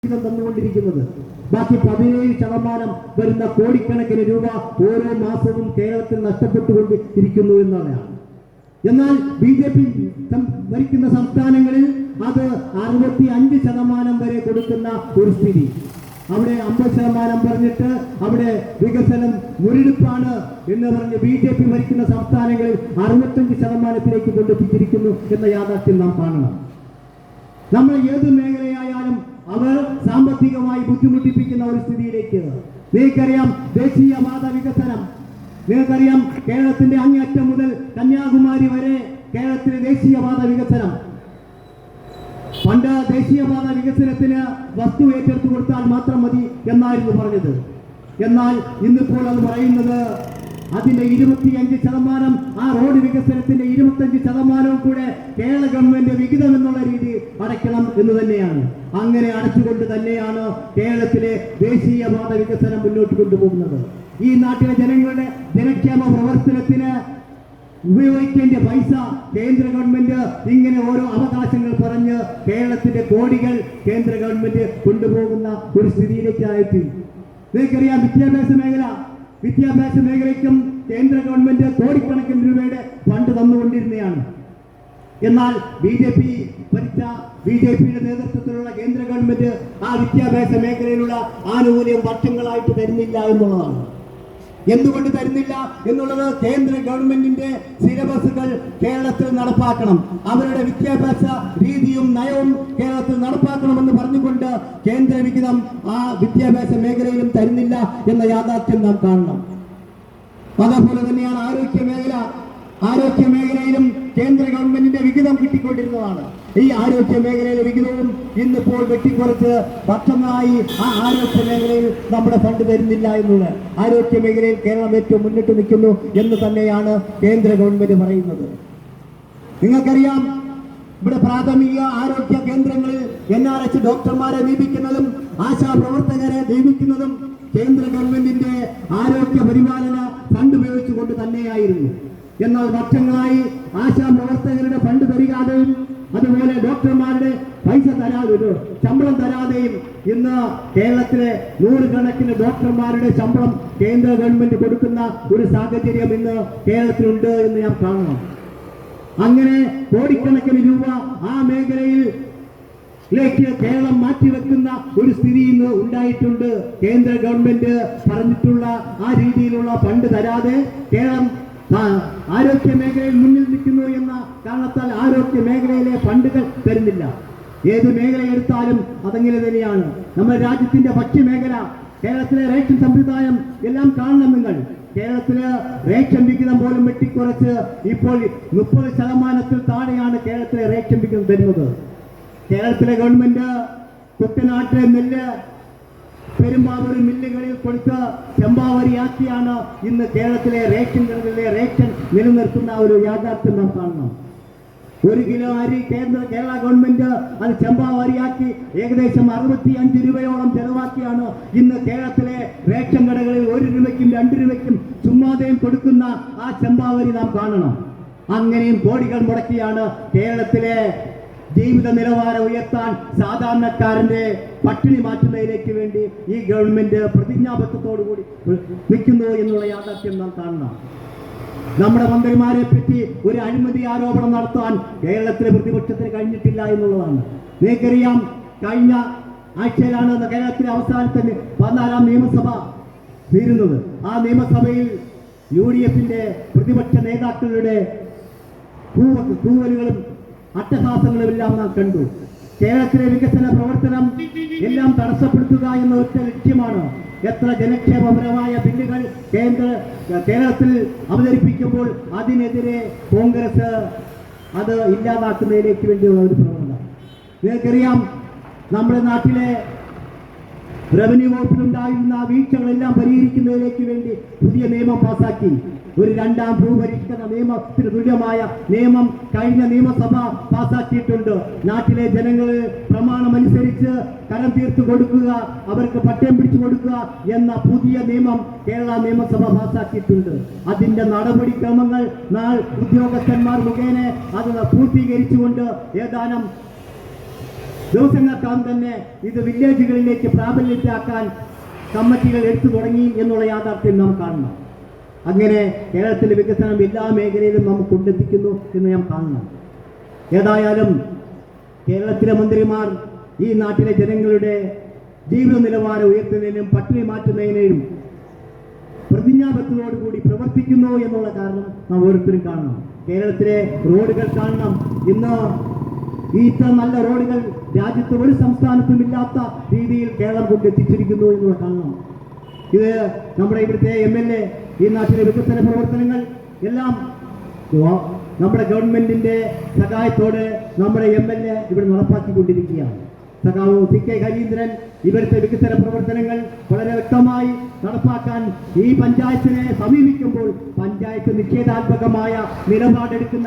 തന്നുകൊണ്ടിരിക്കുന്നത്. ബാക്കി 17% വരുന്ന കോടിക്കണക്കിന് രൂപ ഓരോ മാസവും കേരളത്തിൽ നഷ്ടപ്പെട്ടുകൊണ്ട് ഇരിക്കുന്നു എന്നാണ്. എന്നാൽ BJP ഭരിക്കുന്ന സംസ്ഥാനങ്ങളിൽ അത് 65% വരെ കൊടുക്കുന്ന ഒരു സ്ഥിതി. അവിടെ 50% പറഞ്ഞിട്ട് അവിടെ വികസനം മുരടിപ്പാണ് എന്ന് പറഞ്ഞ് BJP ഭരിക്കുന്ന സംസ്ഥാനങ്ങളിൽ 65%ത്തിലേക്ക് കൊണ്ടെത്തിച്ചിരിക്കുന്നു എന്ന യാഥാർത്ഥ്യം നാം കാണണം. നമ്മൾ ഏത് മേഖലയായാലും അവർ സാമ്പത്തികമായി ബുദ്ധിമുട്ടിപ്പിക്കുന്ന ഒരു സ്ഥിതിയിലേക്ക്. നിങ്ങൾക്കറിയാം ദേശീയപാത വികസനം, നിങ്ങൾക്കറിയാം കേരളത്തിന്റെ അങ്ങേയറ്റം മുതൽ കന്യാകുമാരി വരെ കേരളത്തിലെ ദേശീയപാത വികസനം. പണ്ട് ദേശീയപാത വികസനത്തിന് വസ്തു ഏറ്റെടുത്തു കൊടുത്താൽ മാത്രം മതി എന്നായിരുന്നു പറഞ്ഞത്. എന്നാൽ ഇന്നിപ്പോൾ അത് പറയുന്നത് അതിന്റെ 25%, ആ റോഡ് വികസനത്തിന്റെ 25% കൂടെ കേരള ഗവൺമെന്റ് വിഹിതം എന്നുള്ള രീതി അടയ്ക്കണം എന്ന് തന്നെയാണ്. അങ്ങനെ അടച്ചുകൊണ്ട് തന്നെയാണ് കേരളത്തിലെ ദേശീയപാത വികസനം മുന്നോട്ട് കൊണ്ടുപോകുന്നത്. ഈ നാട്ടിലെ ജനങ്ങളുടെ ജനക്ഷേമ പ്രവർത്തനത്തിന് ഉപയോഗിക്കേണ്ട പൈസ കേന്ദ്ര ഗവൺമെന്റ് ഇങ്ങനെ ഓരോ അവകാശങ്ങൾ പറഞ്ഞ് കേരളത്തിന്റെ കോടികൾ കേന്ദ്ര ഗവൺമെന്റ് കൊണ്ടുപോകുന്ന ഒരു സ്ഥിതിയിലേക്കായിട്ട്. നിങ്ങൾക്കറിയാം വിദ്യാഭ്യാസ മേഖലയ്ക്കും കേന്ദ്ര ഗവൺമെന്റ് കോടിക്കണക്കിന് രൂപയുടെ ഫണ്ട് തന്നുകൊണ്ടിരുന്നതാണ്. എന്നാൽ BJPയുടെ നേതൃത്വത്തിലുള്ള കേന്ദ്ര ഗവൺമെന്റ് ആ വിദ്യാഭ്യാസ മേഖലയിലുള്ള ആനുകൂല്യം വർഷങ്ങളായിട്ട് തരുന്നില്ല എന്നുള്ളതാണ്. എന്തുകൊണ്ട് തരുന്നില്ല എന്നുള്ളത് കേന്ദ്ര ഗവൺമെന്റിന്റെ സിലബസുകൾ കേരളത്തിൽ നടപ്പാക്കണം, അവരുടെ വിദ്യാഭ്യാസ രീതിയും നയവും കേരളത്തിൽ നടപ്പാക്കണമെന്ന് പറഞ്ഞുകൊണ്ട് കേന്ദ്ര വിഹിതം ആ വിദ്യാഭ്യാസ മേഖലയിലും തരുന്നില്ല എന്ന യാഥാർത്ഥ്യം നാം കാണണം. അതേപോലെ തന്നെയാണ് ആരോഗ്യ മേഖലയിലും കേന്ദ്ര ഗവൺമെന്റിന്റെ വിഹിതം കിട്ടിക്കൊണ്ടിരുന്നതാണ്. ഈ ആരോഗ്യ മേഖലയിലെ വിഹിതവും ഇന്നിപ്പോൾ വെട്ടിക്കുറച്ച് വർഷങ്ങളായി ആ ആരോഗ്യ മേഖലയിൽ നമ്മുടെ ഫണ്ട് തരുന്നില്ല എന്നുള്ളത്. ആരോഗ്യ മേഖലയിൽ കേരളം ഏറ്റവും മുന്നിട്ട് നിൽക്കുന്നു എന്ന് തന്നെയാണ് കേന്ദ്ര ഗവൺമെന്റ് പറയുന്നത്. നിങ്ങൾക്കറിയാം ഇവിടെ പ്രാഥമിക ആരോഗ്യ കേന്ദ്രങ്ങളിൽ NRH ഡോക്ടർമാരെ നിയമിക്കുന്നതും ആശാ പ്രവർത്തകരെ നിയമിക്കുന്നതും കേന്ദ്ര ഗവൺമെന്റിന്റെ ആരോഗ്യ പരിപാലന ഫണ്ട് ഉപയോഗിച്ചുകൊണ്ട് തന്നെയായിരുന്നു. എന്നാൽ വർഷങ്ങളായി ആശാ പ്രവർത്തകരുടെ ഫണ്ട് തരികാതെയും അതുപോലെ ഡോക്ടർമാരുടെ പൈസ ശമ്പളം തരാതെയും ഇന്ന് കേരളത്തിലെ 100 കണക്കിന് ഡോക്ടർമാരുടെ ശമ്പളം കേന്ദ്ര ഗവൺമെന്റ് കൊടുക്കുന്ന ഒരു സാഹചര്യം ഇന്ന് കേരളത്തിലുണ്ട് എന്ന് ഞാൻ കാണണം. അങ്ങനെ കോടിക്കണക്കിന് രൂപ ആ മേഖലയിലേക്ക് കേരളം മാറ്റിവെക്കുന്ന ഒരു സ്ഥിതി ഇന്ന് ഉണ്ടായിട്ടുണ്ട്. കേന്ദ്ര ഗവൺമെന്റ് പറഞ്ഞിട്ടുള്ള ആ രീതിയിലുള്ള ഫണ്ട് തരാതെ കേരളം ആരോഗ്യ മേഖലയിൽ മുന്നിൽ നിൽക്കുന്നു എന്ന കാരണത്താൽ ആരോഗ്യ മേഖലയിലെ ഫണ്ടുകൾ തരുന്നില്ല. ഏത് മേഖല എടുത്താലും അതങ്ങനെ തന്നെയാണ്. നമ്മുടെ രാജ്യത്തിന്റെ ഭക്ഷ്യമേഖല, കേരളത്തിലെ റേഷൻ സമ്പ്രദായം എല്ലാം കാണണം നിങ്ങൾ. കേരളത്തില് റേഷൻ വിഹിതം പോലും വെട്ടിക്കുറച്ച് ഇപ്പോൾ 30%-ത്തിൽ താഴെയാണ് കേരളത്തിലെ റേഷൻ വിഹിതം തരുന്നത്. കേരളത്തിലെ ഗവൺമെന്റ് കുട്ടനാട്ടിലെ നെല്ല് പെരുമ്പാവൂർ മില്ലുകളിൽ കൊടുത്ത് ചെമ്പാവരിയാക്കിയാണ് ഇന്ന് കേരളത്തിലെ റേഷൻകളിലെ റേഷൻ നിലനിർത്തുന്ന ഒരു യാഥാർത്ഥ്യം നാം കാണണം. 1 കിലോ അരി കേരള ഗവൺമെന്റ് അത് ചെമ്പാവരിയാക്കി ഏകദേശം 65 രൂപയോളം ചെലവാക്കിയാണ് ഇന്ന് കേരളത്തിലെ റേഷൻ കടകളിൽ 1 രൂപയ്ക്കും 2 രൂപയ്ക്കും ചുമ്മാതെയും കൊടുക്കുന്ന ആ ചെമ്പാവരി നാം കാണണം. അങ്ങനെയും കോടികൾ മുടക്കിയാണ് കേരളത്തിലെ ജീവിത നിലവാരം ഉയർത്താൻ സാധാരണക്കാരന്റെ പട്ടിണി മാറ്റുന്നതിലേക്ക് വേണ്ടി ഈ ഗവൺമെന്റ് പ്രതിജ്ഞാബദ്ധത്തോടുകൂടി നിൽക്കുന്നു എന്നുള്ള യാഥാർത്ഥ്യം നാം കാണണം. നമ്മുടെ മന്ത്രിമാരെ പറ്റി ഒരു അഴിമതി ആരോപണം നടത്താൻ കേരളത്തിലെ പ്രതിപക്ഷത്തിന് കഴിഞ്ഞിട്ടില്ല എന്നുള്ളതാണ്. നിങ്ങൾക്കറിയാം കഴിഞ്ഞ ആഴ്ചയിലാണ് കേരളത്തിലെ അവസാനത്തെ 14ാം നിയമസഭ തീരുന്നത്. ആ നിയമസഭയിൽ UDFന്റെ പ്രതിപക്ഷ നേതാക്കളുടെ തൂവലുകളും അട്ടഹാസങ്ങളുമെല്ലാം നാം കണ്ടു. കേരളത്തിലെ വികസന പ്രവർത്തനം എല്ലാം തടസ്സപ്പെടുത്തുക എന്ന ഒറ്റ ലക്ഷ്യമാണ്. എത്ര ജനക്ഷേമപരമായ ബില്ലുകൾ കേരളത്തിൽ അവതരിപ്പിക്കുമ്പോൾ അതിനെതിരെ കോൺഗ്രസ് അത് ഇല്ലാതാക്കുന്നതിലേക്ക് വേണ്ടിയുള്ള ഒരു പ്രവണത. നിങ്ങൾക്കറിയാം നമ്മുടെ നാട്ടിലെ റവന്യൂ വകുപ്പിലുണ്ടായിരുന്ന വീഴ്ചകളെല്ലാം പരിഹരിക്കുന്നതിലേക്ക് വേണ്ടി പുതിയ നിയമം പാസാക്കി. ഒരു 2ാം ഭൂപരിഷ്കരണ നിയമത്തിന് തുല്യമായ നിയമം കഴിഞ്ഞ നിയമസഭ പാസാക്കിയിട്ടുണ്ട്. നാട്ടിലെ ജനങ്ങളെ പ്രമാണമനുസരിച്ച് കരം തീർത്തു കൊടുക്കുക, അവർക്ക് പട്ടയം പിടിച്ചു കൊടുക്കുക എന്ന പുതിയ നിയമം കേരള നിയമസഭ പാസാക്കിയിട്ടുണ്ട്. അതിന്റെ നടപടിക്രമങ്ങൾ ഉദ്യോഗസ്ഥന്മാർ മുഖേന അത് പൂർത്തീകരിച്ചുകൊണ്ട് ഏതാനും ദിവസങ്ങൾക്കകം തന്നെ ഇത് വില്ലേജുകളിലേക്ക് പ്രാബല്യത്തിലാക്കാൻ കമ്മിറ്റികൾ എടുത്തു തുടങ്ങി എന്നുള്ള യാഥാർത്ഥ്യം നാം കാണണം. അങ്ങനെ കേരളത്തിലെ വികസനം എല്ലാ മേഖലയിലും നാം കൊണ്ടെത്തിക്കുന്നു എന്ന് നാം കാണണം. ഏതായാലും കേരളത്തിലെ മന്ത്രിമാർ ഈ നാട്ടിലെ ജനങ്ങളുടെ ജീവിത നിലവാരം ഉയർത്തുന്നതിനും പട്ടിണി മാറ്റുന്നതിനും പ്രതിജ്ഞാബദ്ധതയോടുകൂടി പ്രവർത്തിക്കുന്നു എന്നുള്ള കാരണം നാം ഓരോരുത്തരും കാണണം. കേരളത്തിലെ റോഡുകൾ കാണണം. ഇന്ന് ഈ ഇത്ര നല്ല റോഡുകൾ രാജ്യത്ത് ഒരു സംസ്ഥാനത്തും ഇല്ലാത്ത രീതിയിൽ കേരളം കൊണ്ടെത്തിച്ചിരിക്കുന്നു എന്നുള്ള കാണണം. ഇത് നമ്മുടെ ഇവിടുത്തെ MLA ഈ നാട്ടിലെ വികസന പ്രവർത്തനങ്ങൾ എല്ലാം നമ്മുടെ ഗവൺമെന്റിന്റെ സഹായത്തോടെ നമ്മുടെ MLA ഇവിടെ നടപ്പാക്കിക്കൊണ്ടിരിക്കുകയാണ്. സഖാവ് CK ഹരീന്ദ്രൻ ഇവിടുത്തെ വികസന പ്രവർത്തനങ്ങൾ വളരെ വ്യക്തമായി നടപ്പാക്കാൻ ഈ പഞ്ചായത്തിനെ സമീപിക്കുമ്പോൾ പഞ്ചായത്ത് നിഷേധാത്മകമായ നിലപാടെടുക്കുന്ന